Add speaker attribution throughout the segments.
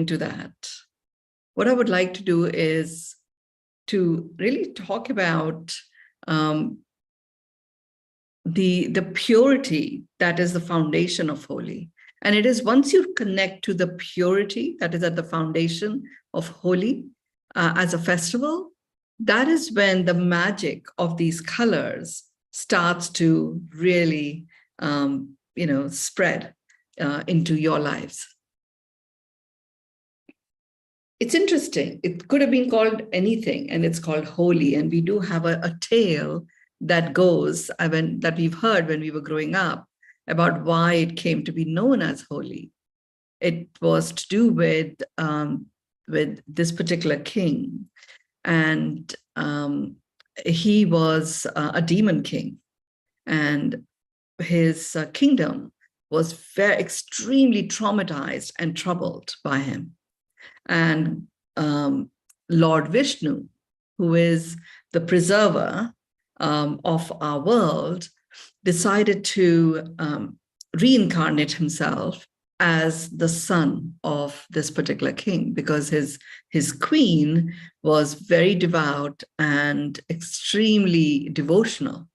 Speaker 1: into that. What I would like to do is to really talk about the purity that is the foundation of Holi. And it is once you connect to the purity that is at the foundation of Holi as a festival, that is when the magic of these colors starts to really, spread into your lives. It's interesting. It could have been called anything, and it's called Holi. And we do have a tale that goes, that we've heard when we were growing up, about why it came to be known as Holi. It was to do with this particular king, and he was a demon king, and his kingdom was extremely traumatized and troubled by him. And Lord Vishnu, who is the preserver of our world, decided to reincarnate himself as the son of this particular king, because his queen was very devout and extremely devotional.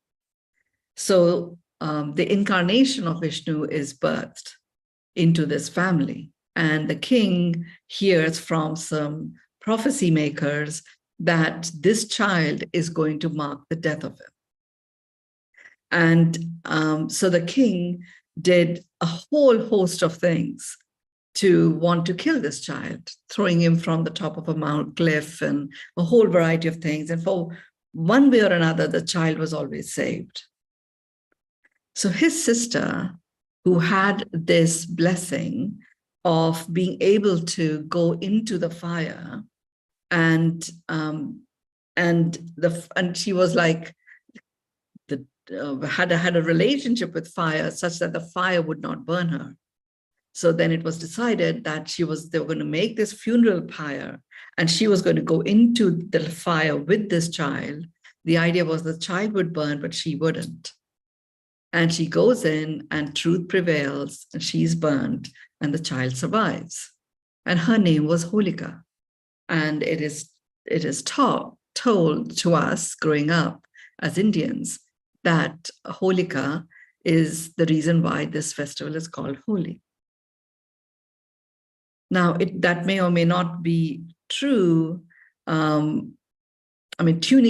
Speaker 1: So the incarnation of Vishnu is birthed into this family. And the king hears from some prophecy makers that this child is going to mark the death of him. And so the king did a whole host of things to want to kill this child, throwing him from the top of a mount cliff and a whole variety of things. And for one way or another, the child was always saved. So his sister, who had this blessing of being able to go into the fire, and she was like had a relationship with fire such that the fire would not burn her. So then it was decided that they were going to make this funeral pyre, and she was going to go into the fire with this child. The idea was the child would burn, but she wouldn't. And she goes in, and truth prevails, and she's burned, and the child survives. And her name was Holika. And it is told to us growing up as Indians that Holika is the reason why this festival is called Holi. Now, that may or may not be true. Tuning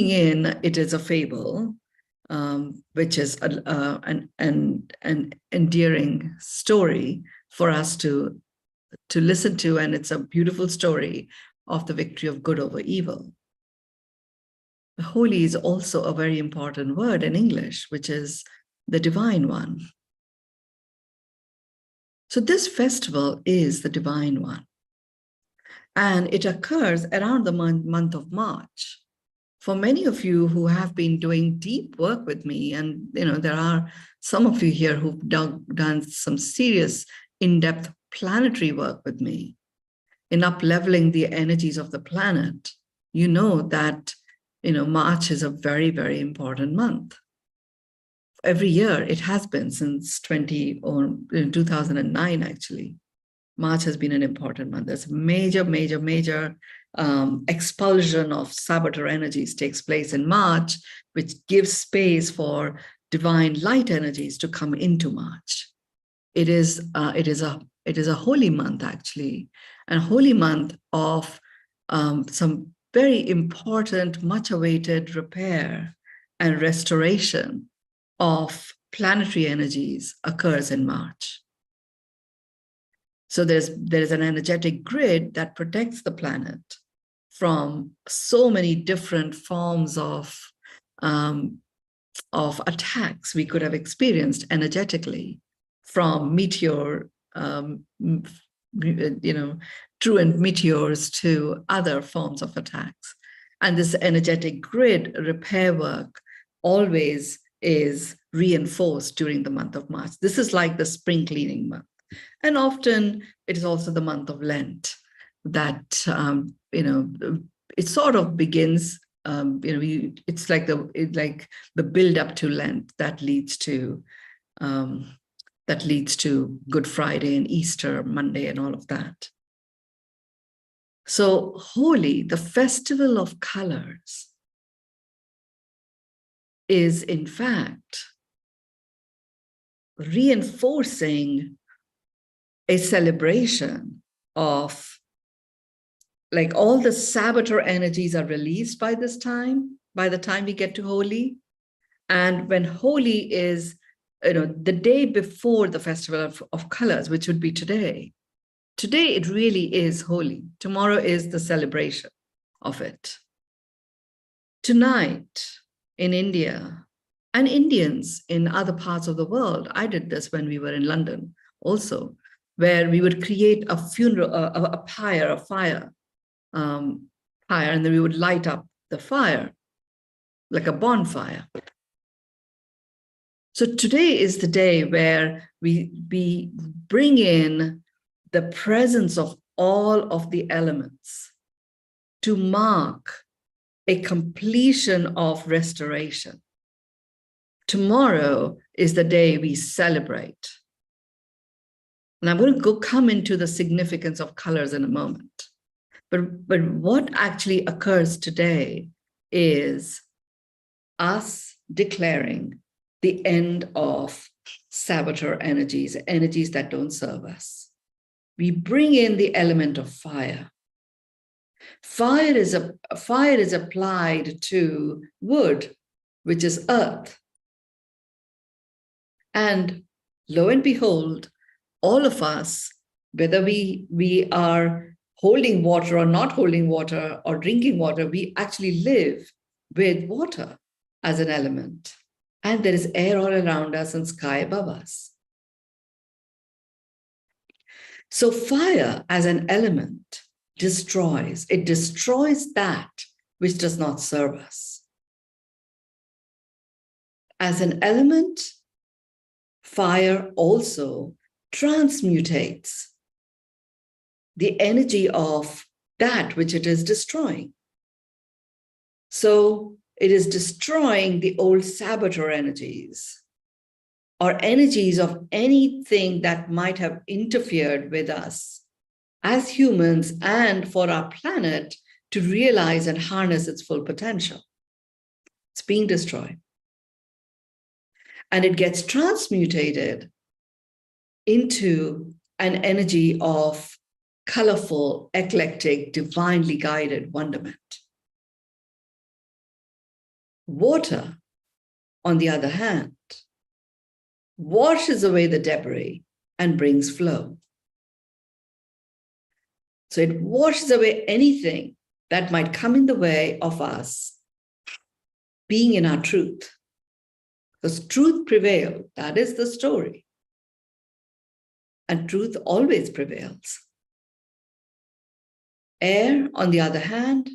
Speaker 1: in, it is a fable, which is an endearing story for us to listen to, and it's a beautiful story of the victory of good over evil. Holy is also a very important word in English, which is the divine one. So this festival is the divine one, and it occurs around the month of March. For many of you who have been doing deep work with me, and there are some of you here who've done some serious in-depth planetary work with me in up-leveling the energies of the planet, you know that March is a very, very important month. Every year it has been since 2009, actually. March has been an important month. There's a major expulsion of saboteur energies takes place in March, which gives space for divine light energies to come into March. It is a holy month, actually, and holy month of some very important, much awaited repair and restoration of planetary energies occurs in March. So there is an energetic grid that protects the planet from so many different forms of attacks we could have experienced energetically, from meteor, truant meteors to other forms of attacks. And this energetic grid repair work always is reinforced during the month of March. This is like the spring cleaning month. And often it is also the month of Lent that, it sort of begins, it's like the build up to Lent that leads to Good Friday and Easter Monday and all of that. So Holi, the festival of colors, is in fact reinforcing a celebration of, like, all the saboteur energies are released by this time, by the time we get to Holi. And when Holi is, the day before the festival of colors, which would be today, it really is Holi. Tomorrow is the celebration of it. Tonight in India and Indians in other parts of the world, I did this when we were in London also, where we would create a funeral, a pyre, a fire, fire, and then we would light up the fire like a bonfire. So today is the day where we bring in the presence of all of the elements to mark a completion of restoration. Tomorrow is the day we celebrate. And I'm going to come into the significance of colors in a moment. But what actually occurs today is us declaring the end of saboteur energies, energies that don't serve us. We bring in the element of fire. Fire is applied to wood, which is earth. And lo and behold, all of us, whether we are holding water or not holding water or drinking water, we actually live with water as an element. And there is air all around us and sky above us. So fire as an element destroys. It destroys that which does not serve us. As an element, fire also transmutates the energy of that which it is destroying. So it is destroying the old saboteur energies or energies of anything that might have interfered with us as humans and for our planet to realize and harness its full potential. It's being destroyed. And it gets transmutated into an energy of colorful, eclectic, divinely guided wonderment. Water, on the other hand, washes away the debris and brings flow. So it washes away anything that might come in the way of us being in our truth. Because truth prevailed. That is the story. And truth always prevails. Air, on the other hand,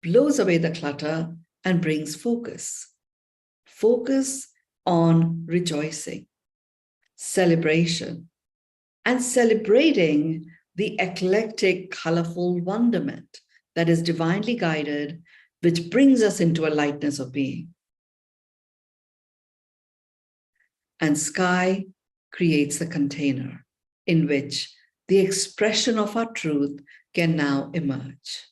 Speaker 1: blows away the clutter and brings focus. Focus on rejoicing, celebration, and celebrating the eclectic, colorful wonderment that is divinely guided, which brings us into a lightness of being. And sky creates a container in which the expression of our truth can now emerge.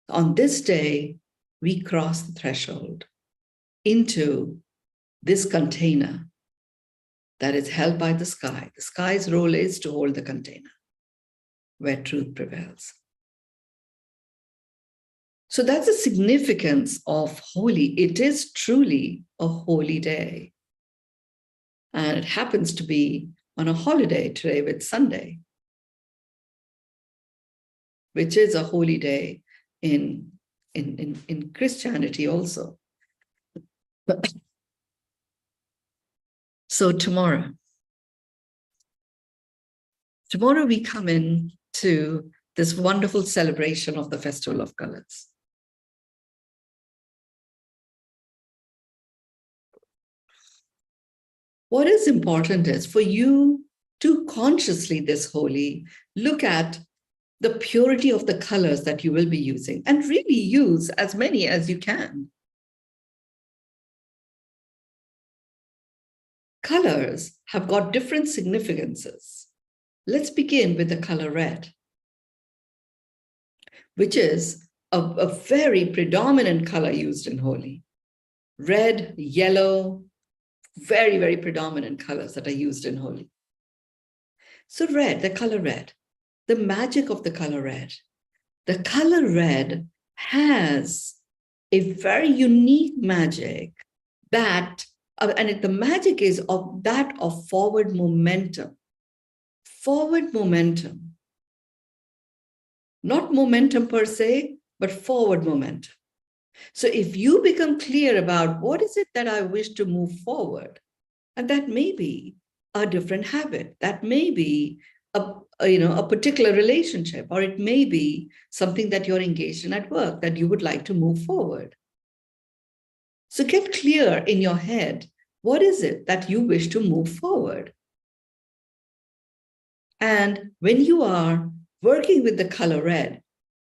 Speaker 1: On this day, we cross the threshold into this container that is held by the sky. The sky's role is to hold the container where truth prevails. So that's the significance of Holi. It is truly a holy day. And it happens to be on a holiday today with Sunday, which is a holy day in Christianity also. So tomorrow we come in to this wonderful celebration of the Festival of Colors. What is important is for you to consciously this Holi look at the purity of the colors that you will be using and really use as many as you can. Colors have got different significances. Let's begin with the color red. which is a very predominant color used in Holi. Red, yellow, very, very predominant colors that are used in Holi. So red, the color red, the magic of the color red. The color red has a very unique magic that, the magic is of that of forward momentum. Forward momentum. Not momentum per se, but forward momentum. So if you become clear about what is it that I wish to move forward, and that may be a different habit, that may be a particular relationship, or it may be something that you're engaged in at work that you would like to move forward. So get clear in your head, what is it that you wish to move forward? And when you are working with the color red,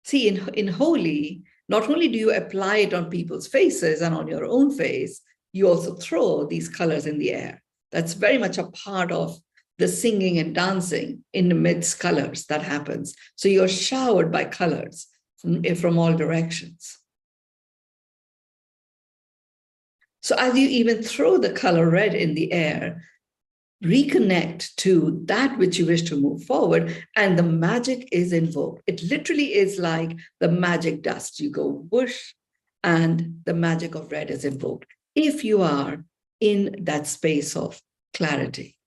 Speaker 1: see, in Holi, not only do you apply it on people's faces and on your own face, you also throw these colors in the air. That's very much a part of the singing and dancing in the midst colors that happens. So you're showered by colors from all directions. So as you even throw the color red in the air, reconnect to that which you wish to move forward, and the magic is invoked. It literally is like the magic dust. You go whoosh, and the magic of red is invoked. If you are in that space of clarity,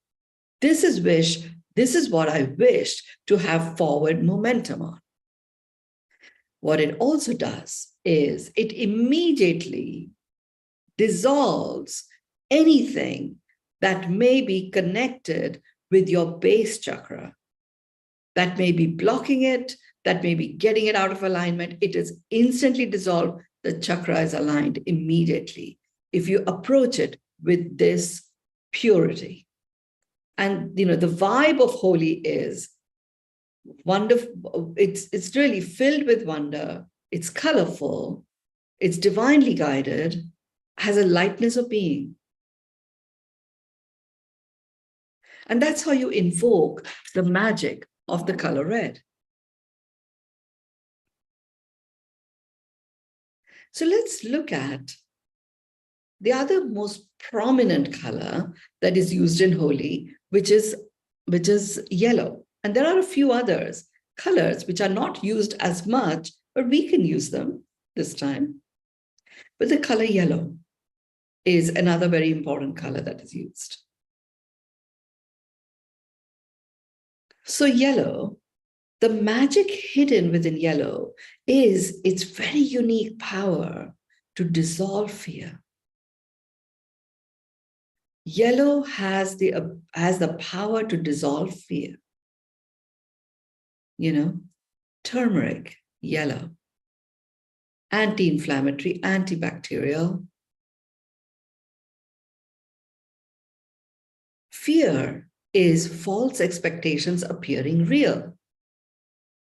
Speaker 1: this is what I wish to have forward momentum on. What it also does is it immediately dissolves anything that may be connected with your base chakra, that may be blocking it, that may be getting it out of alignment. It is instantly dissolved. The chakra is aligned immediately if you approach it with this purity. And the vibe of Holi is wonderful. It's really filled with wonder. It's colorful. It's divinely guided, has a lightness of being. And that's how you invoke the magic of the color red. So let's look at the other most prominent color that is used in Holi, which is yellow. And there are a few others, colors which are not used as much, but we can use them this time. But the color yellow is another very important color that is used. So yellow, the magic hidden within yellow is its very unique power to dissolve fear. Yellow has the power to dissolve fear. Turmeric, yellow, anti-inflammatory, antibacterial. Fear is false expectations appearing real.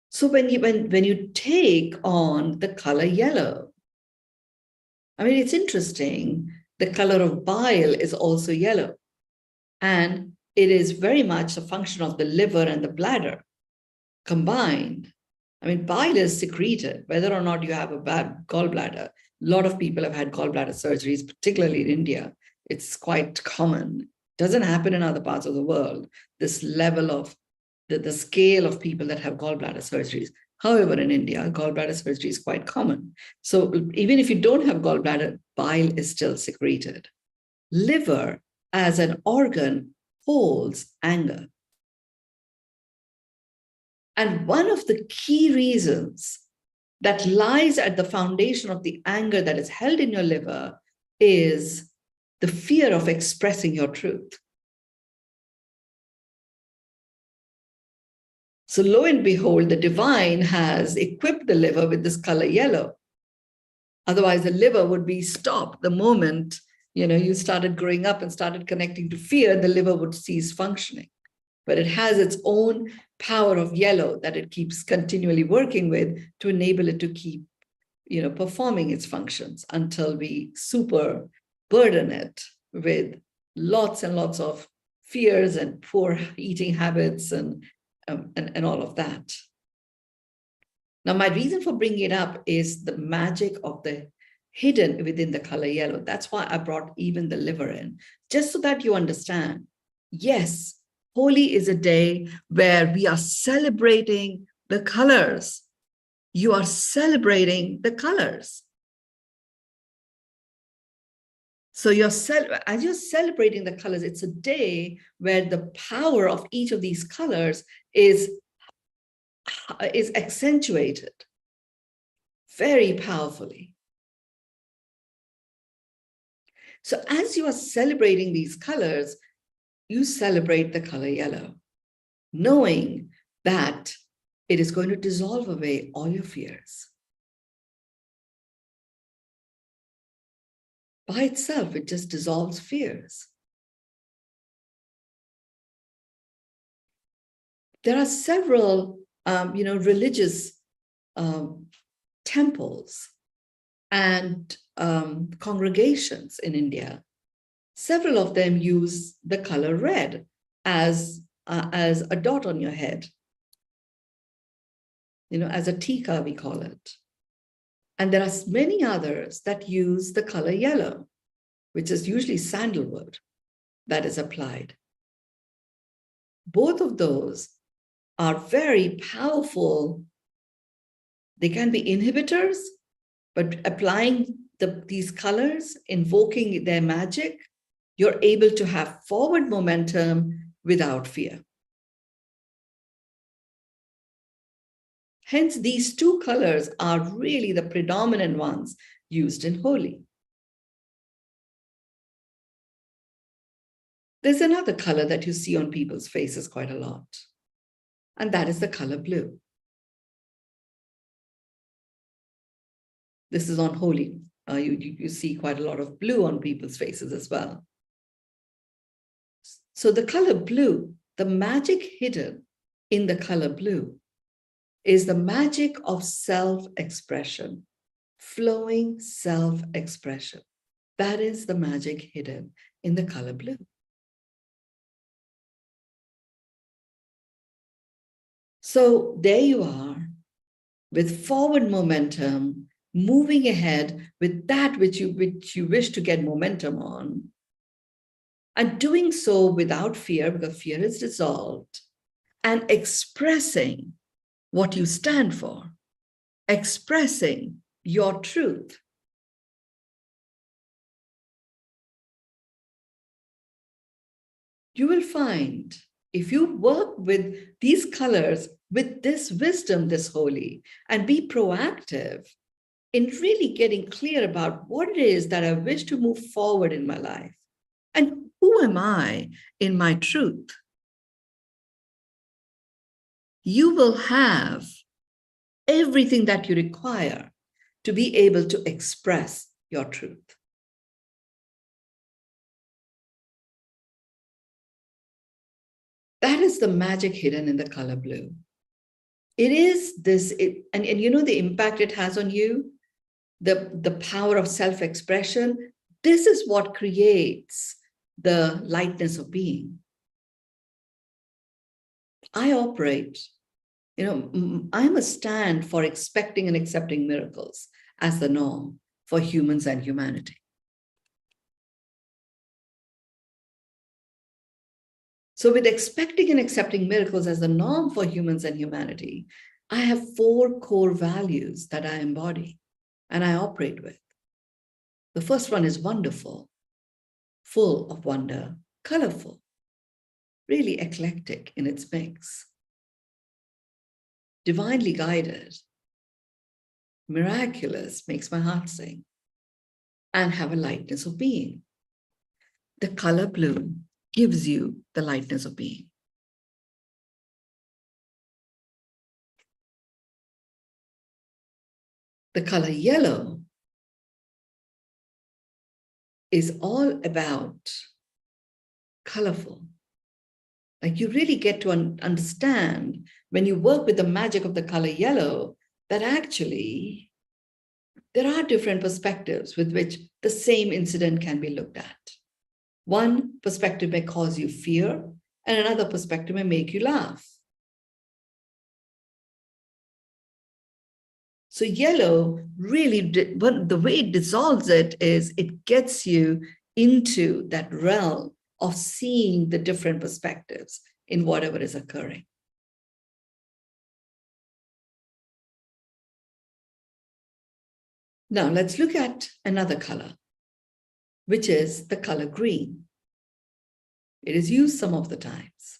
Speaker 1: So when you take on the color yellow, it's interesting. The color of bile is also yellow, and it is very much a function of the liver and the bladder combined. Bile is secreted, whether or not you have a bad gallbladder. A lot of people have had gallbladder surgeries, particularly in India. It's quite common. Doesn't happen in other parts of the world, this level of the scale of people that have gallbladder surgeries. However, in India, gallbladder surgery is quite common. So even if you don't have gallbladder, bile is still secreted. Liver as an organ holds anger. And one of the key reasons that lies at the foundation of the anger that is held in your liver is the fear of expressing your truth. So lo and behold, the divine has equipped the liver with this color yellow. Otherwise, the liver would be stopped the moment you started growing up and started connecting to fear. The liver would cease functioning. But it has its own power of yellow that it keeps continually working with to enable it to keep performing its functions until we super burden it with lots and lots of fears and poor eating habits and all of that. Now, my reason for bringing it up is the magic of the hidden within the color yellow. That's why I brought even the liver in, just so that you understand. Yes, Holi is a day where we are celebrating the colors. You are celebrating the colors. So as you're celebrating the colors, it's a day where the power of each of these colors is accentuated very powerfully. So as you are celebrating these colors, you celebrate the color yellow, knowing that it is going to dissolve away all your fears. By itself, it just dissolves fears. There are several, religious temples and congregations in India. Several of them use the color red as a dot on your head, as a tika, we call it. And there are many others that use the color yellow, which is usually sandalwood that is applied. Both of those are very powerful. They can be inhibitors, but applying these colors, invoking their magic, you're able to have forward momentum without fear. Hence, these two colors are really the predominant ones used in Holi. There's another color that you see on people's faces quite a lot, and that is the color blue. This is on Holi. You see quite a lot of blue on people's faces as well. So the color blue, the magic hidden in the color blue is the magic of self-expression, flowing self-expression. That is the magic hidden in the color blue. So there you are, with forward momentum, moving ahead with that which you wish to get momentum on, and doing so without fear, because fear is dissolved, and expressing what you stand for, expressing your truth. You will find, if you work with these colors, with this wisdom, this Holi, and be proactive in really getting clear about what it is that I wish to move forward in my life, and who am I in my truth, you will have everything that you require to be able to express your truth. That is the magic hidden in the color blue. It is this, and you know the impact it has on you, the power of self-expression. This is what creates the lightness of being. I operate, I'm a stand for expecting and accepting miracles as the norm for humans and humanity. So with expecting and accepting miracles as the norm for humans and humanity, I have 4 core values that I embody and I operate with. The first one is wonderful, full of wonder, colorful, really eclectic in its mix, divinely guided, miraculous, makes my heart sing, and have a lightness of being. The color blue gives you the lightness of being. The color yellow is all about colorful. Like you really get to understand when you work with the magic of the color yellow that actually there are different perspectives with which the same incident can be looked at. One perspective may cause you fear, and another perspective may make you laugh. So yellow really, but the way it dissolves it is it gets you into that realm of seeing the different perspectives in whatever is occurring. Now let's look at another color, which is the color green. It is used some of the times,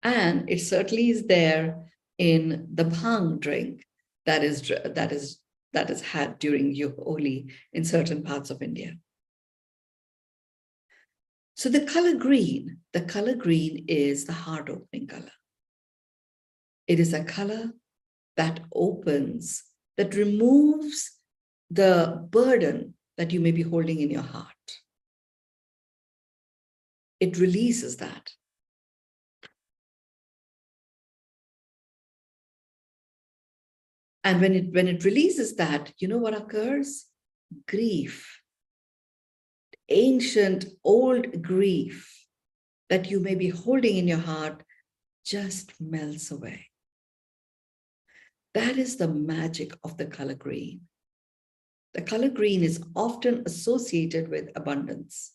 Speaker 1: and it certainly is there in the bhang drink that is had during Holi in certain parts of India. So the color green is the heart opening color. It is a color that opens, that removes the burden that you may be holding in your heart. It releases that. And when it releases that, you know what occurs? Grief. Ancient, old grief that you may be holding in your heart just melts away. That is the magic of the color green. The color green is often associated with abundance.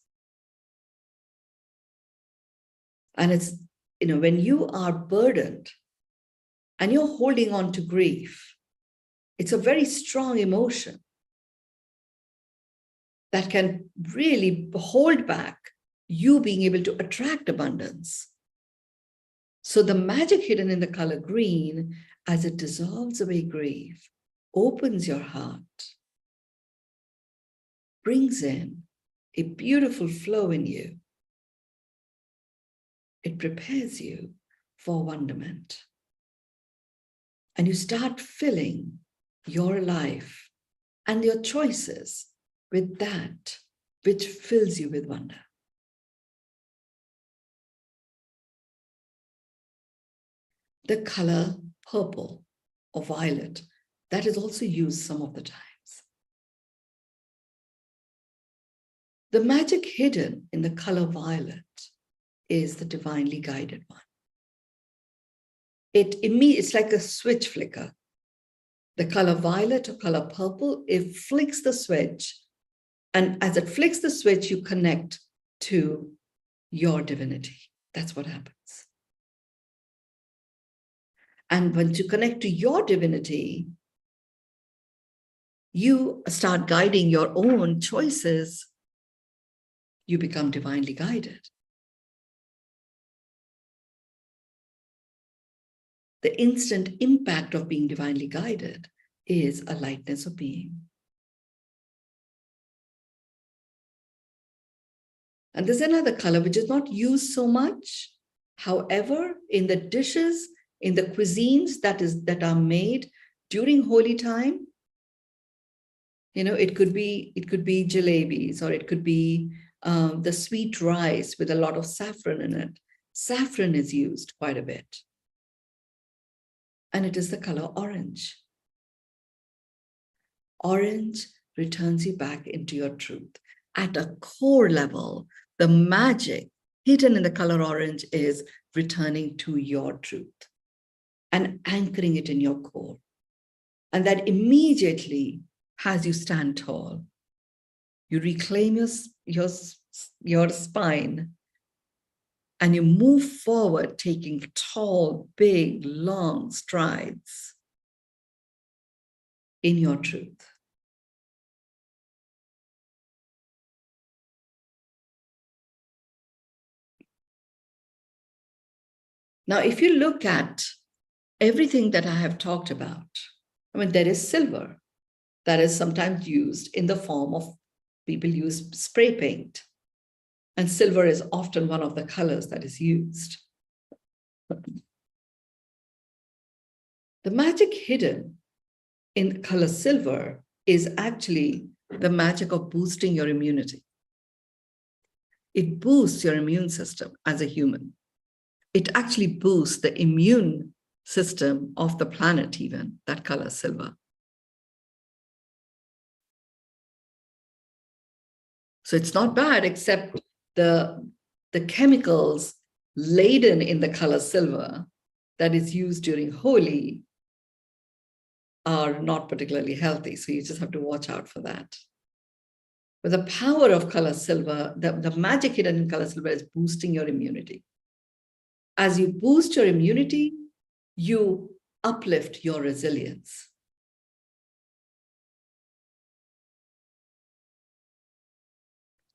Speaker 1: And it's, when you are burdened and you're holding on to grief, it's a very strong emotion that can really hold back you being able to attract abundance. So the magic hidden in the color green, as it dissolves away grief, opens your heart, brings in a beautiful flow in you. It prepares you for wonderment. And you start filling your life and your choices with that which fills you with wonder. The color purple or violet, that is also used some of the times. The magic hidden in the color violet is the divinely guided one. It's like a switch flicker. The color violet or color purple, it flicks the switch. And as it flicks the switch, you connect to your divinity. That's what happens. And once you connect to your divinity, you start guiding your own choices. You become divinely guided. The instant impact of being divinely guided is a lightness of being. And there's another color which is not used so much. However, in the dishes, in the cuisines that are made during Holi time, it could be jalebis, or it could be the sweet rice with a lot of saffron in it. Saffron is used quite a bit. And it is the color orange. Orange returns you back into your truth. At a core level, the magic hidden in the color orange is returning to your truth and anchoring it in your core. And that immediately has you stand tall. You reclaim your spine and you move forward, taking tall, big, long strides in your truth. Now, if you look at everything that I have talked about, there is silver that is sometimes used in the form of, people use spray paint. And silver is often one of the colors that is used. The magic hidden in the color silver is actually the magic of boosting your immunity. It boosts your immune system as a human. It actually boosts the immune system of the planet even, that color silver. So it's not bad, except the chemicals laden in the color silver that is used during Holi are not particularly healthy. So you just have to watch out for that. But the power of color silver, the magic hidden in color silver is boosting your immunity. As you boost your immunity, you uplift your resilience.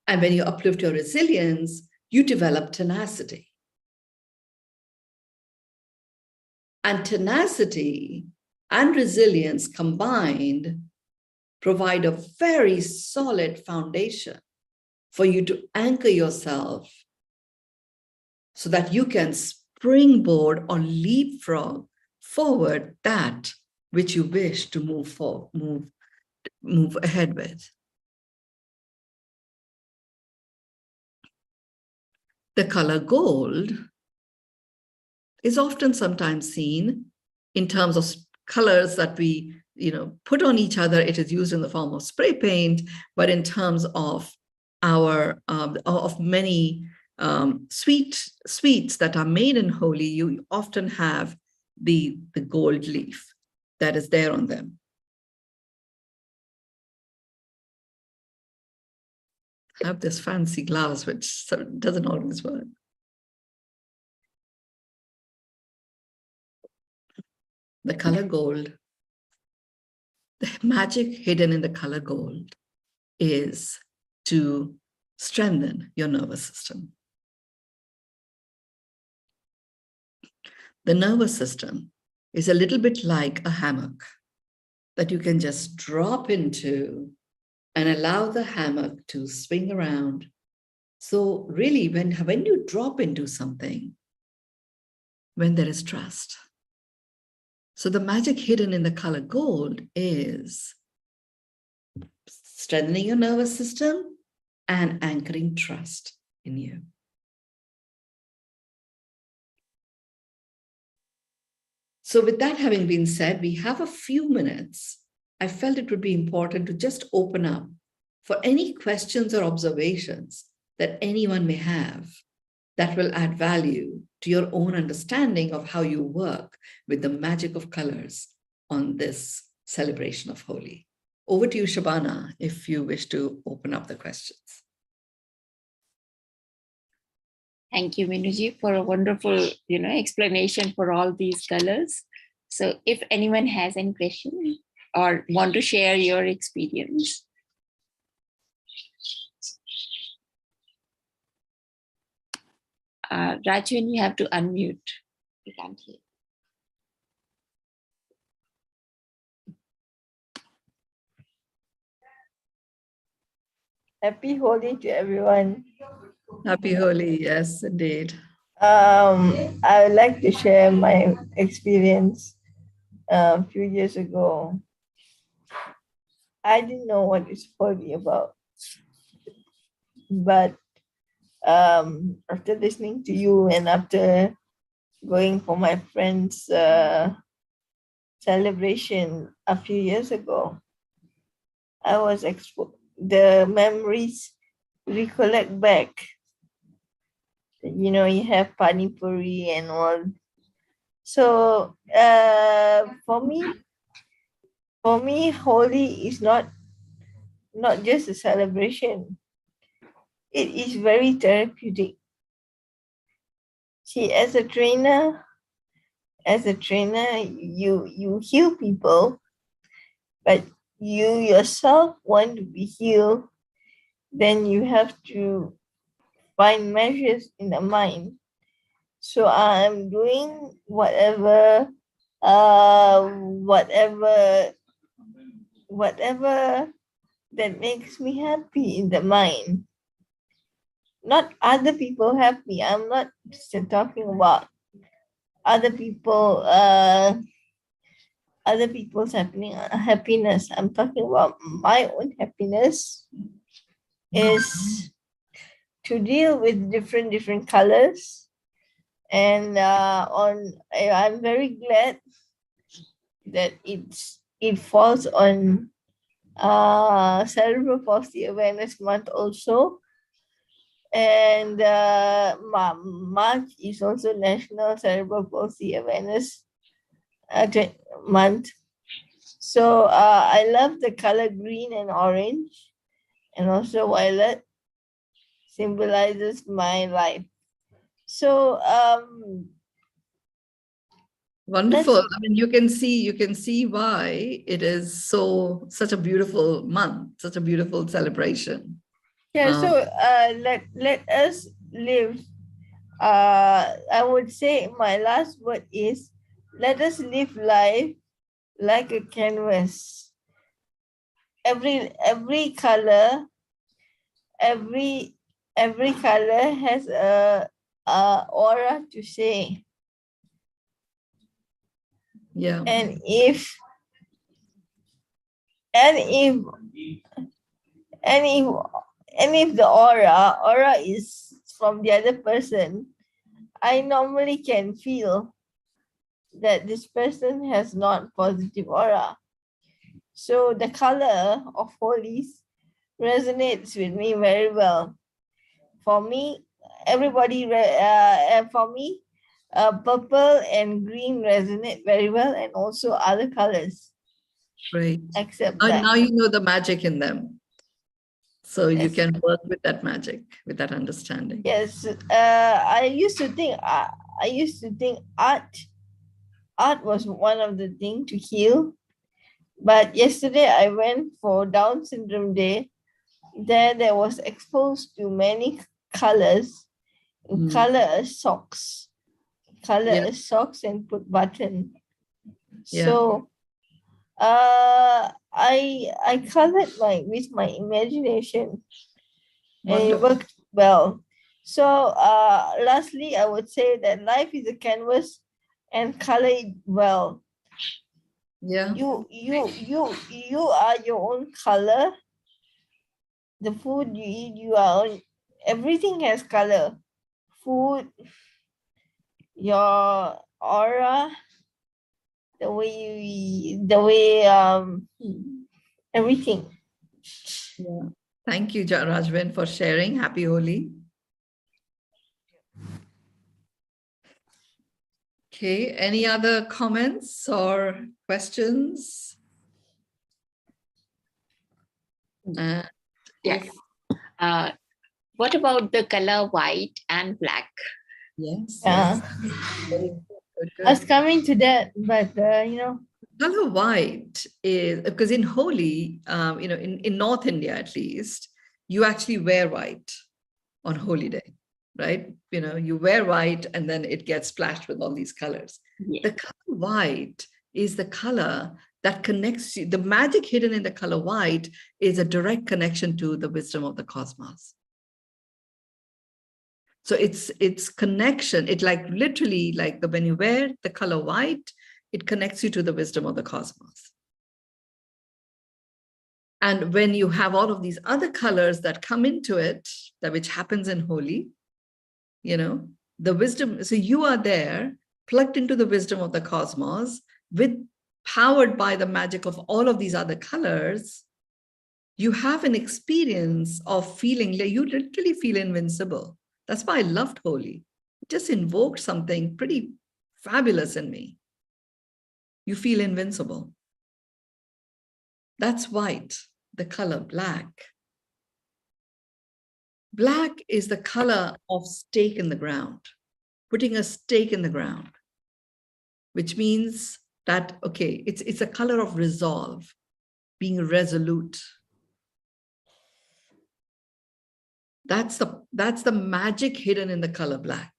Speaker 1: And when you uplift your resilience, you develop tenacity. And tenacity and resilience combined provide a very solid foundation for you to anchor yourself so that you can springboard or leapfrog forward that which you wish to move ahead with. The color gold is often sometimes seen in terms of colors that we put on each other. It is used in the form of spray paint, but in terms of our of many sweets that are made in Holi, you often have the gold leaf that is there on them. I have this fancy glass which doesn't always work. The color gold, the magic hidden in the color gold is to strengthen your nervous system. The nervous system is a little bit like a hammock that you can just drop into and allow the hammock to swing around. So really, when you drop into something, when there is trust. So the magic hidden in the color gold is strengthening your nervous system and anchoring trust in you. So with that having been said, we have a few minutes. I felt it would be important to just open up for any questions or observations that anyone may have that will add value to your own understanding of how you work with the magic of colors on this celebration of Holi. Over to you, Shabana, if you wish to open up the questions.
Speaker 2: Thank you, Mynoo, for a wonderful, explanation for all these colors. So if anyone has any question or want to share your experience. Rajwin, you have to unmute. We can't hear.
Speaker 3: Happy Holi to everyone.
Speaker 1: Happy Holi, yes, indeed.
Speaker 3: I would like to share my experience a few years ago. I didn't know what it's Holi about, but after listening to you and after going for my friend's celebration a few years ago, I was the memories recollect back. You have Pani Puri and all. So for me, Holi is not just a celebration. It is very therapeutic. See, as a trainer, you heal people, but you yourself want to be healed, then you have to find measures in the mind. So I'm doing whatever that makes me happy in the mind. Not other people happy. I'm not talking about other people's happiness. I'm talking about my own happiness is to deal with different colors. And I'm very glad that it falls on Cerebral Palsy Awareness Month also. And March is also National Cerebral Palsy Awareness Month. So I love the color green and orange, and also violet symbolizes my life. So
Speaker 1: Wonderful.
Speaker 3: let's
Speaker 1: I mean, you can see why it is such a beautiful month, such a beautiful celebration.
Speaker 3: yeah.
Speaker 1: Um,
Speaker 3: So let us live. I would say my last word is let us live life like a canvas. Every color, every every color has a aura to say.
Speaker 1: yeah,
Speaker 3: And if and if and if and if the aura is from the other person, I normally can feel that this person has not positive aura. So the color of holies resonates with me very well. For me, for me, purple and green resonate very well, and also other colors
Speaker 1: great.
Speaker 3: except
Speaker 1: And
Speaker 3: black.
Speaker 1: now you know the magic in them. So you
Speaker 3: Yes,
Speaker 1: can work with that magic, with that understanding.
Speaker 3: yes. I used to think art was one of the things to heal. But yesterday I went for Down Syndrome Day. There was exposed to many colors,
Speaker 1: Mm.
Speaker 3: color socks,
Speaker 1: Yeah,
Speaker 3: and put button.
Speaker 1: yeah.
Speaker 3: So I colored with my imagination, and it
Speaker 1: Wonderful.
Speaker 3: worked well. So lastly, I would say that life is a canvas, and color it well.
Speaker 1: Yeah.
Speaker 3: You are your own color. The food you eat, you are on. Everything has color. Food, your aura, the way everything.
Speaker 1: Yeah. Thank you, Rajvin, for sharing. Happy Holi. Okay, any other comments or questions? Uh,
Speaker 2: Yeah.
Speaker 1: if
Speaker 2: What about the color white and black?
Speaker 1: yes,
Speaker 3: Yeah,
Speaker 1: yes. Very good,
Speaker 3: I was
Speaker 1: good.
Speaker 3: coming to that, but
Speaker 1: Color white is because in Holi, in North India at least, you actually wear white on Holi Day, right? You wear white and then it gets splashed with all these colors.
Speaker 2: Yeah.
Speaker 1: The color white is the color that connects you. The magic hidden in the color white is a direct connection to the wisdom of the cosmos. So it's connection. It like literally like when you wear the color white, it connects you to the wisdom of the cosmos. And when you have all of these other colors that come into it, that which happens in Holi, the wisdom. So you are there, plugged into the wisdom of the cosmos, powered by the magic of all of these other colors. You have an experience of feeling like you literally feel invincible. That's why I loved Holi. It just invoked something pretty fabulous in me. You feel invincible. That's white. The color black. Black is the color of stake in the ground, putting a stake in the ground, which means that, okay, it's a color of resolve, being resolute. That's the magic hidden in the color black.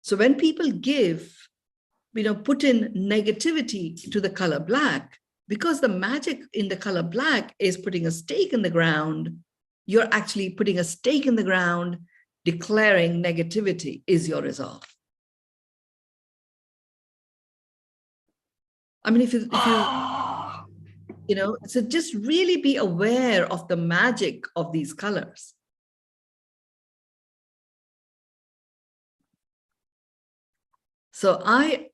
Speaker 1: So when people put in negativity to the color black, because the magic in the color black is putting a stake in the ground, you're actually putting a stake in the ground, declaring negativity is your resolve. I mean, if so just really be aware of the magic of these colors. So I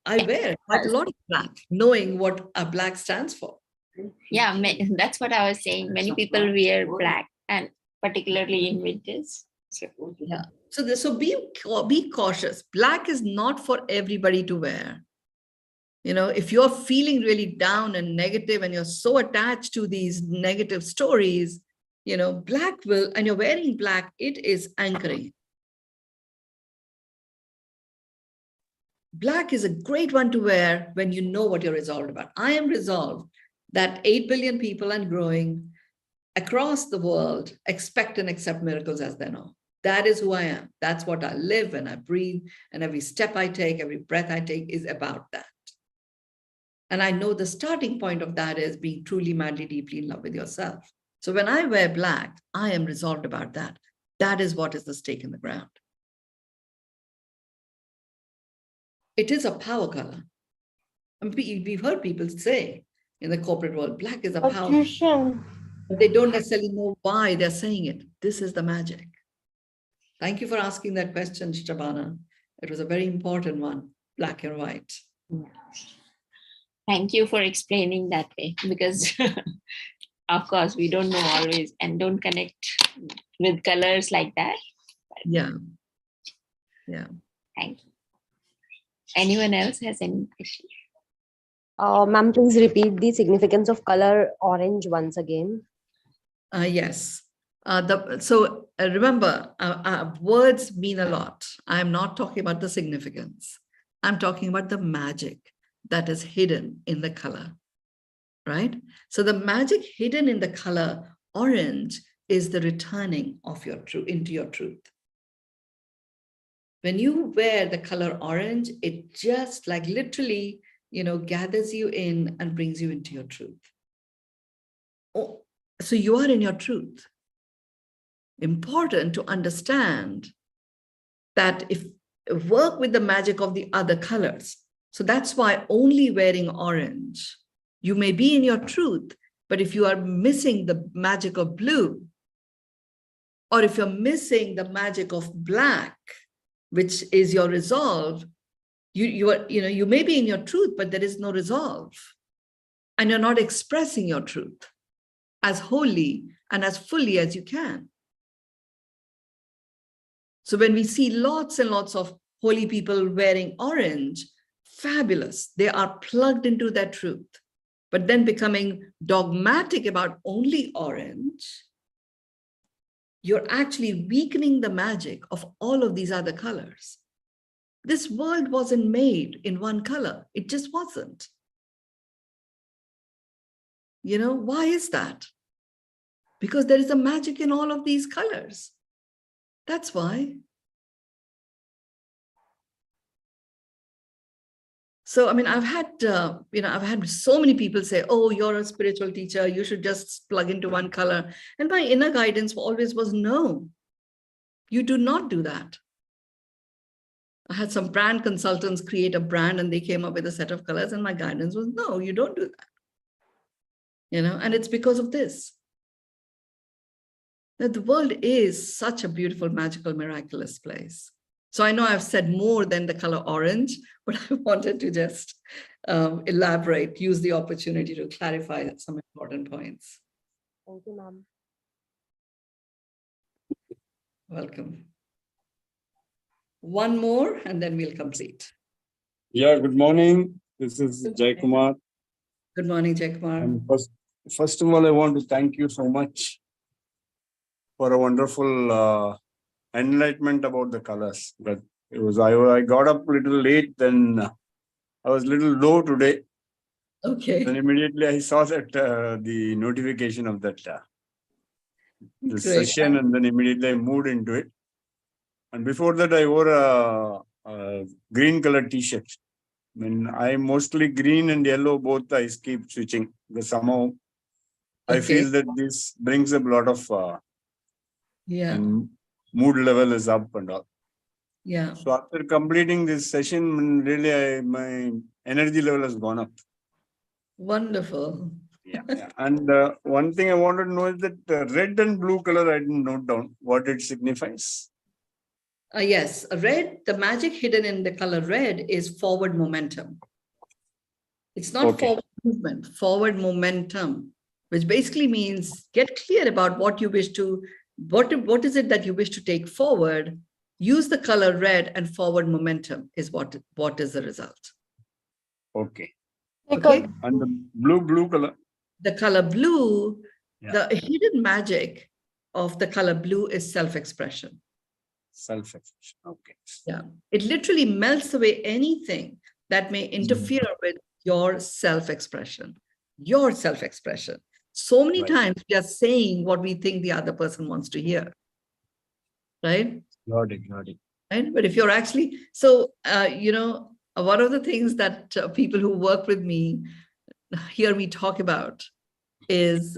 Speaker 1: wear quite a lot of black, knowing what a black stands for.
Speaker 2: Yeah, that's what I was saying. Many people wear black, and particularly in winters. So,
Speaker 1: Yeah. So be cautious. Black is not for everybody to wear. If you're feeling really down and negative and you're so attached to these negative stories, black will, and you're wearing black, it is anchoring. Black is a great one to wear when you know what you're resolved about. I am resolved that 8 billion people and growing across the world expect and accept miracles as they know. That is who I am. That's what I live and I breathe. And every step I take, every breath I take is about that. And I know the starting point of that is being truly, madly, deeply in love with yourself. So when I wear black, I am resolved about that. That is what is the stake in the ground. It is a power color. I mean, we've heard people say in the corporate world, black is a power color. But they don't necessarily know why they're saying it. This is the magic. Thank you for asking that question, Shabana. It was a very important one, black and white.
Speaker 2: Thank you for explaining that way, because of course we don't know always and don't connect with colors like that.
Speaker 1: Yeah.
Speaker 2: Thank you. Anyone else has any question?
Speaker 4: Ma'am, please repeat the significance of color orange once again.
Speaker 1: Yes. Remember, words mean a lot. I'm not talking about the significance. I'm talking about the magic that is hidden in the color, right? So the magic hidden in the color orange is the returning of your truth into your truth. When you wear the color orange, it just like literally, gathers you in and brings you into your truth. Oh, so you are in your truth. Important to understand that if work with the magic of the other colors. So that's why only wearing orange, you may be in your truth, but if you are missing the magic of blue, or if you're missing the magic of black, which is your resolve, you may be in your truth, but there is no resolve. And you're not expressing your truth as wholly and as fully as you can. So when we see lots and lots of holy people wearing orange, fabulous. They are plugged into their truth, but then becoming dogmatic about only orange, you're actually weakening the magic of all of these other colors. This world wasn't made in one color. It just wasn't. Why is that? Because there is a magic in all of these colors. That's why. So, I mean, I've had so many people say, oh, you're a spiritual teacher, you should just plug into one color. And my inner guidance always was, no, you do not do that. I had some brand consultants create a brand and they came up with a set of colors and my guidance was, no, you don't do that. And it's because of this. That the world is such a beautiful, magical, miraculous place. So I know I've said more than the color orange, but I wanted to just elaborate, use the opportunity to clarify some important points.
Speaker 4: Thank you, ma'am.
Speaker 1: Welcome. One more, and then we'll complete.
Speaker 5: Yeah, good morning. This is Jai Kumar.
Speaker 1: Good morning, Jai Kumar.
Speaker 5: And first of all, I want to thank you so much for a wonderful enlightenment about the colors. But I got up a little late, then I was a little low today.
Speaker 1: Okay.
Speaker 5: Then immediately I saw that the notification of that the session, and then immediately I moved into it. And before that, I wore a green colored t-shirt. I mean, I'm mostly green and yellow, both I keep switching because somehow I feel that this brings up a lot of and mood level is up and all.
Speaker 1: Yeah.
Speaker 5: So after completing this session, really my energy level has gone up.
Speaker 1: Wonderful.
Speaker 5: Yeah. And one thing I wanted to know is that red and blue color, I didn't note down what it signifies.
Speaker 1: Yes, red, the magic hidden in the color red is forward momentum. It's not forward movement, forward momentum, which basically means get clear about what you wish to, what is it that you wish to take forward. Use the color red and forward momentum is what is the result.
Speaker 5: Okay.
Speaker 1: Okay.
Speaker 5: And the blue color.
Speaker 1: The color blue,
Speaker 5: Yeah.
Speaker 1: the hidden magic of the color blue is self-expression.
Speaker 5: Self-expression. Okay.
Speaker 1: Yeah. It literally melts away anything that may interfere with your self-expression. Your self-expression. So many
Speaker 5: Right.
Speaker 1: times we are saying what we think the other person wants to hear. Right?
Speaker 5: Got it.
Speaker 1: Right? But if you're actually, so, one of the things that people who work with me hear me talk about is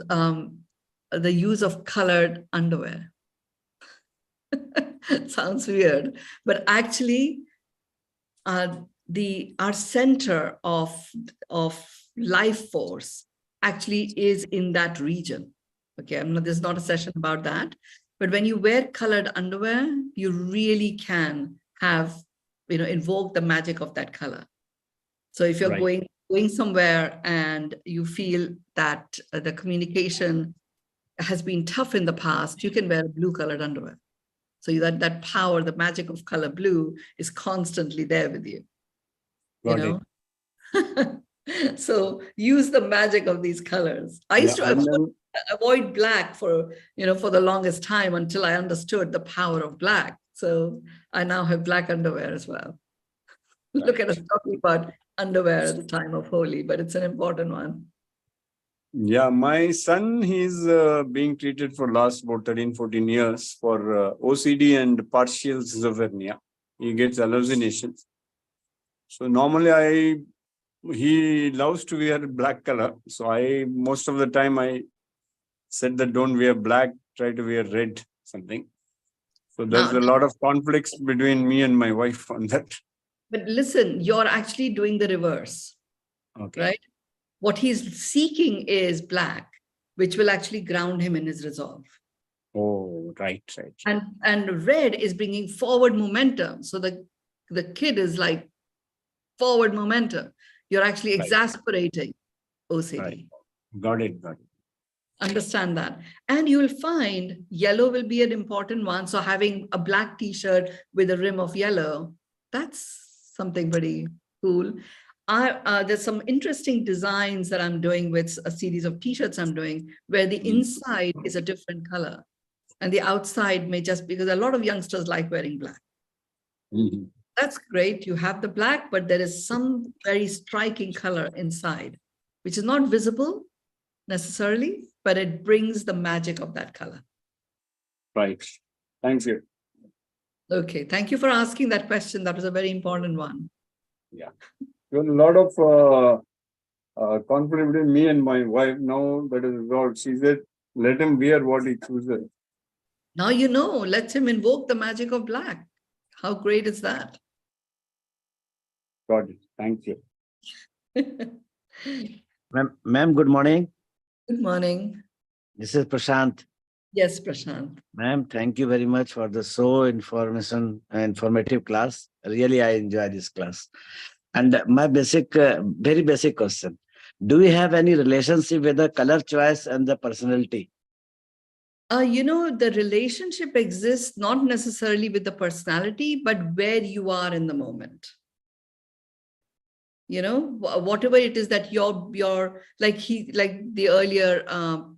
Speaker 1: the use of colored underwear. Sounds weird, but actually our center of life force actually is in that region. Okay, there's not a session about that, but when you wear colored underwear, you really can have, invoke the magic of that color. So if you're
Speaker 5: Right.
Speaker 1: going somewhere and you feel that the communication has been tough in the past, you can wear blue colored underwear. So that power, the magic of color blue is constantly there with you.
Speaker 5: Got it.
Speaker 1: So use the magic of these colors. I used to avoid black for the longest time until I understood the power of black. So I now have black underwear as well. Right. Look at us talking about underwear at the time of Holi, but it's an important one.
Speaker 5: Yeah, my son, he's being treated for last about 13, 14 years for OCD and partial schizophrenia. He gets hallucinations. So normally he loves to wear black color. So most of the time I said that don't wear black, try to wear red, something. So there's a lot of conflicts between me and my wife on that.
Speaker 1: But listen, you're actually doing the reverse. Okay. Right? What he's seeking is black, which will actually ground him in his resolve.
Speaker 5: Oh, right.
Speaker 1: And red is bringing forward momentum. So the kid is like forward momentum. You're actually exasperating OCD.
Speaker 5: Right. Got it.
Speaker 1: Understand that. And you will find yellow will be an important one. So having a black t-shirt with a rim of yellow, that's something pretty cool. There's some interesting designs that I'm doing with a series of t-shirts I'm doing where the inside is a different color and the outside may just, because a lot of youngsters like wearing black.
Speaker 5: Mm-hmm.
Speaker 1: That's great. You have the black, but there is some very striking color inside, which is not visible necessarily, but it brings the magic of that color.
Speaker 5: Right. Thank you.
Speaker 1: Okay. Thank you for asking that question. That was a very important one.
Speaker 5: Yeah. There's a lot of conflict between me and my wife now that is resolved. She said, let him wear what he chooses.
Speaker 1: Now let him invoke the magic of black. How great is that?
Speaker 5: Got it. Thank you.
Speaker 6: Ma'am, good morning.
Speaker 1: Good morning.
Speaker 6: This is Prashant.
Speaker 1: Yes, Prashant.
Speaker 6: Ma'am, thank you very much for the informative class. Really, I enjoy this class. And my very basic question. Do we have any relationship with the color choice and the personality?
Speaker 1: The relationship exists not necessarily with the personality, but where you are in the moment. Whatever it is that you're like the earlier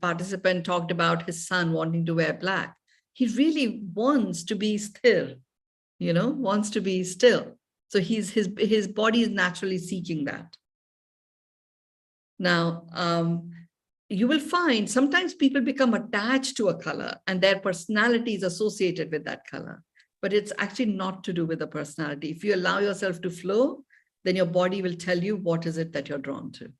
Speaker 1: participant talked about his son wanting to wear black. He really wants to be still, wants to be still. So his body is naturally seeking that. Now, you will find sometimes people become attached to a color and their personality is associated with that color, but it's actually not to do with the personality. If you allow yourself to flow, then your body will tell you what is it that you're drawn to.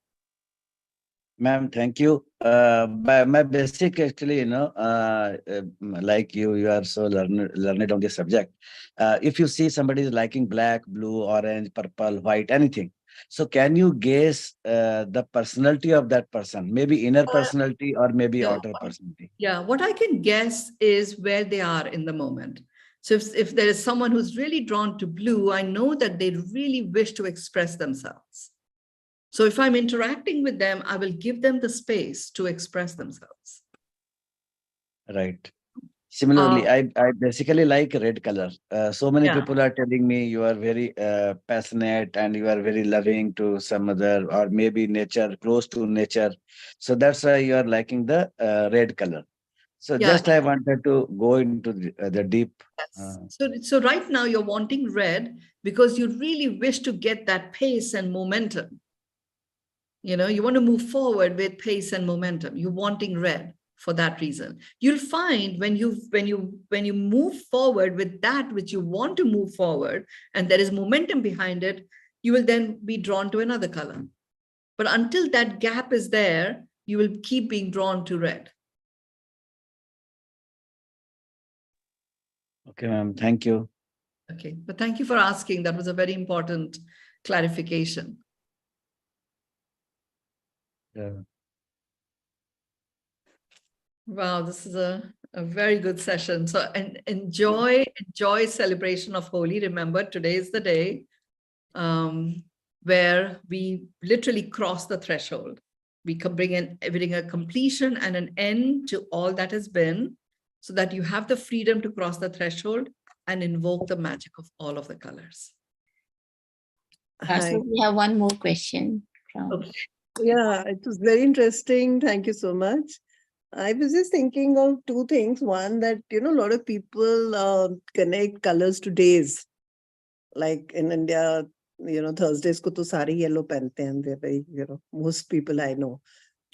Speaker 6: Ma'am, thank you. My basic actually, like you are so learned on this subject. If you see somebody is liking black, blue, orange, purple, white, anything. So can you guess the personality of that person? Maybe inner personality or maybe outer personality?
Speaker 1: Yeah, what I can guess is where they are in the moment. So if there is someone who's really drawn to blue, I know that they really wish to express themselves. So if I'm interacting with them, I will give them the space to express themselves.
Speaker 6: Right. Similarly, I basically like red color. So many
Speaker 1: Yeah.
Speaker 6: people are telling me you are very passionate and you are very loving to some other, or maybe nature, close to nature. So that's why you are liking the red color. So
Speaker 1: Yeah.
Speaker 6: just I wanted to go into the deep.
Speaker 1: Yes. So right now you're wanting red because you really wish to get that pace and momentum. You know, you want to move forward with pace and momentum. You're wanting red for that reason. You'll find when you move forward with that which you want to move forward, and there is momentum behind it, you will then be drawn to another color. But until that gap is there, you will keep being drawn to red.
Speaker 6: Okay, ma'am. Thank you.
Speaker 1: Okay, but thank you for asking. That was a very important clarification.
Speaker 6: Yeah.
Speaker 1: Wow, this is a very good session. So enjoy celebration of Holi. Remember, today is the day where we literally cross the threshold. We can bring a completion and an end to all that has been, so that you have the freedom to cross the threshold and invoke the magic of all of the colors.
Speaker 2: So we have one more question from.
Speaker 1: Okay.
Speaker 7: Yeah, it was very interesting. Thank you so much. I was just thinking of two things. One, that, a lot of people connect colors to days. Like in India, Thursdays ko to sari yellow pehante hain. They're very, most people I know.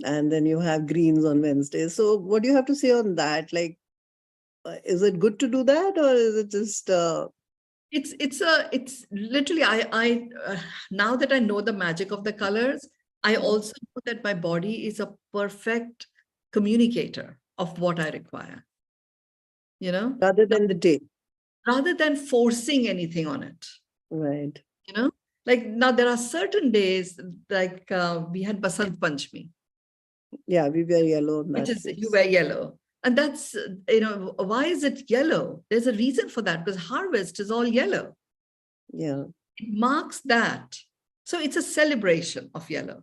Speaker 7: And then you have greens on Wednesdays. So what do you have to say on that? Like, is it good to do that, or is it just...
Speaker 1: It's literally, I now that I know the magic of the colors, I also know that my body is a perfect communicator of what I require.
Speaker 7: Rather than the day.
Speaker 1: Rather than forcing anything on it.
Speaker 7: Right.
Speaker 1: Like now there are certain days, like we had Basant Panchami.
Speaker 7: Yeah, we wear yellow on that.
Speaker 1: Which is, you wear yellow. And that's, why is it yellow? There's a reason for that, because harvest is all yellow.
Speaker 7: Yeah.
Speaker 1: It marks that. So it's a celebration of yellow,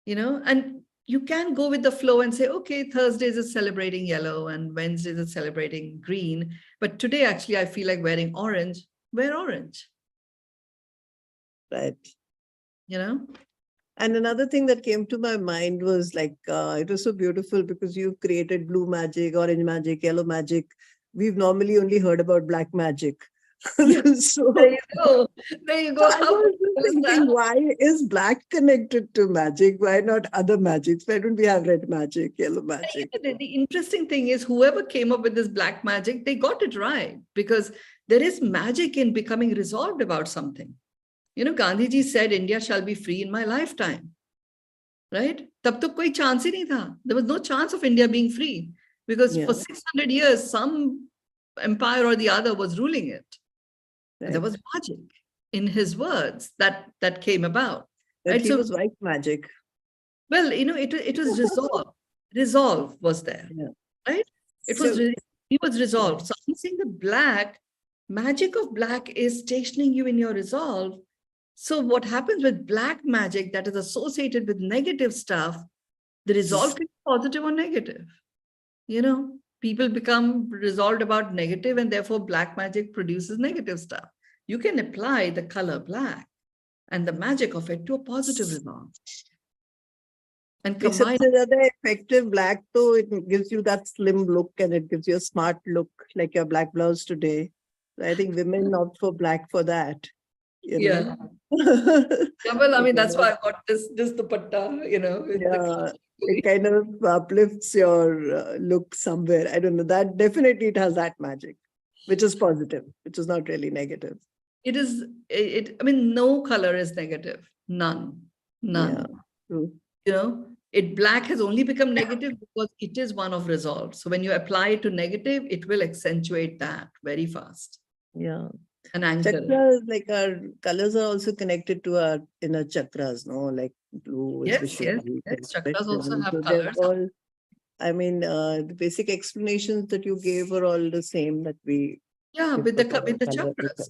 Speaker 1: and you can go with the flow and say, okay, Thursdays is celebrating yellow and Wednesdays is celebrating green. But today, actually, I feel like wearing orange, wear orange.
Speaker 7: Right.
Speaker 1: And
Speaker 7: another thing that came to my mind was like, it was so beautiful because you've created blue magic, orange magic, yellow magic. We've normally only heard about black magic.
Speaker 1: So there you go. There you go.
Speaker 7: So I was thinking, why is black connected to magic? Why not other magics? Why don't we have red magic, yellow magic?
Speaker 1: The interesting thing is, whoever came up with this black magic, they got it right, because there is magic in becoming resolved about something. Gandhiji said, India shall be free in my lifetime. Right? Tab to koi chance hi nahi tha. There was no chance of India being free, because for 600 years, some empire or the other was ruling it. Right. There was magic in his words that came about.
Speaker 7: Right? He was white magic.
Speaker 1: Well, it was resolve. Resolve was there. Yeah. Right? He was resolved. So I'm saying the magic of black is stationing you in your resolve. So what happens with black magic that is associated with negative stuff, the resolve can be positive or negative. People become resolved about negative, and therefore black magic produces negative stuff. You can apply the color black and the magic of it to a positive resolve. And combine
Speaker 7: the effective black, though, it gives you that slim look and it gives you a smart look, like your black blouse today. I think women opt for black for that.
Speaker 1: Yeah. Well, I mean, that's why I got this dupatta,
Speaker 7: it kind of uplifts your look somewhere. I don't know. That definitely it has that magic, which is positive, which is not really negative.
Speaker 1: It is. I mean, no color is negative. None.
Speaker 7: Yeah, true.
Speaker 1: Black has only become negative because it is one of resolve. So when you apply it to negative, it will accentuate that very fast.
Speaker 7: Yeah.
Speaker 1: An anchor.
Speaker 7: Chakras, like our colors are also connected to our inner chakras, no? Like blue is
Speaker 1: Visually. Yes. Chakras also have colors.
Speaker 7: All, I mean, the basic explanations that you gave are all the same that we...
Speaker 1: Yeah, with the chakras.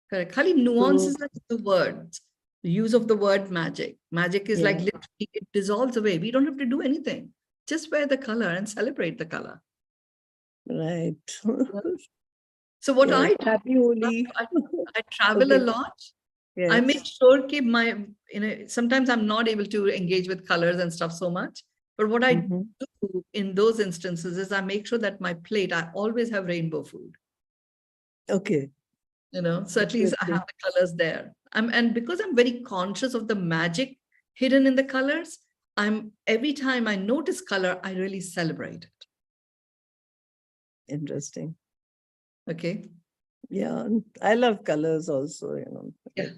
Speaker 1: Correct. Khali nuances are the words. The use of the word magic. Magic is like literally, it dissolves away. We don't have to do anything. Just wear the color and celebrate the color.
Speaker 7: Right.
Speaker 1: So what
Speaker 7: Yes,
Speaker 1: I do,
Speaker 7: happy Holi.
Speaker 1: I travel a
Speaker 7: Okay.
Speaker 1: lot. I
Speaker 7: Yes.
Speaker 1: make sure keep my, sometimes I'm not able to engage with colors and stuff so much. But what I
Speaker 7: Mhm.
Speaker 1: do in those instances is I make sure that my plate, I always have rainbow food.
Speaker 7: Okay.
Speaker 1: So at least I
Speaker 7: Interesting.
Speaker 1: have the colors there. And because I'm very conscious of the magic hidden in the colors, every time I notice color, I really celebrate it.
Speaker 7: Interesting.
Speaker 1: Okay.
Speaker 7: Yeah, I love colors also.
Speaker 1: Yeah.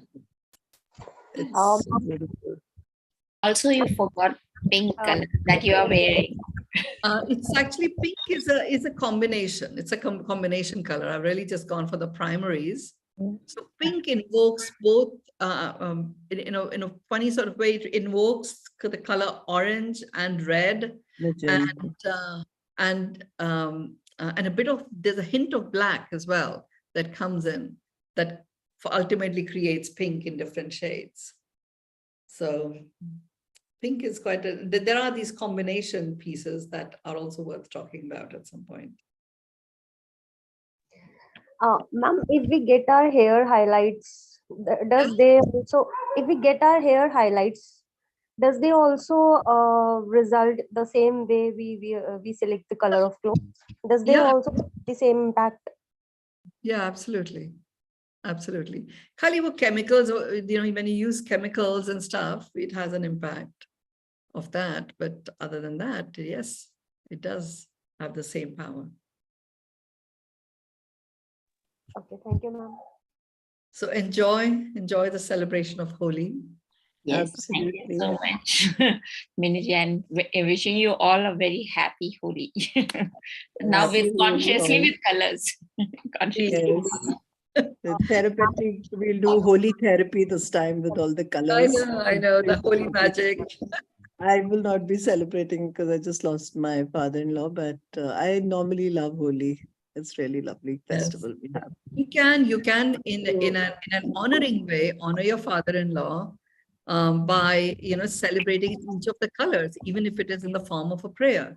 Speaker 7: It's beautiful.
Speaker 2: Also, you forgot pink
Speaker 4: Um,
Speaker 2: color that you are wearing.
Speaker 1: It's actually pink is a combination. It's a combination color. I've really just gone for the primaries. So pink invokes both, in a funny sort of way, it invokes the color orange and red,
Speaker 7: Magenta.
Speaker 1: and a bit of, there's a hint of black as well that comes in, that ultimately creates pink in different shades. So pink is quite there are these combination pieces that are also worth talking about at some point.
Speaker 4: Ma'am, if we get our hair highlights, does they also, if we get our hair highlights, does they also result the same way we select the color of clothes? Does they
Speaker 1: Yeah,
Speaker 4: also have the same impact?
Speaker 1: yeah, absolutely. Absolutely. Khali wo chemicals, when you use chemicals and stuff, it has an impact of that. But other than that, yes, it does have the same power.
Speaker 4: Okay, thank you, ma'am.
Speaker 1: So enjoy the celebration of Holi.
Speaker 2: Yes,
Speaker 7: Absolutely.
Speaker 2: thank you so much, Mynoo, and wishing you all a very happy Holi. Now
Speaker 7: Happy
Speaker 2: with
Speaker 7: Holi
Speaker 2: consciously
Speaker 7: all.
Speaker 2: with colors. Consciously.
Speaker 7: Yes. The therapeutic, we'll do holy therapy this time with all the colors.
Speaker 1: I know the Holi magic.
Speaker 7: I will not be celebrating because I just lost my father-in-law, but I normally love Holi. It's really lovely
Speaker 1: Yes.
Speaker 7: festival we have.
Speaker 1: You can in an honoring way honor your father-in-law by celebrating each of the colors, even if it is in the form of a prayer.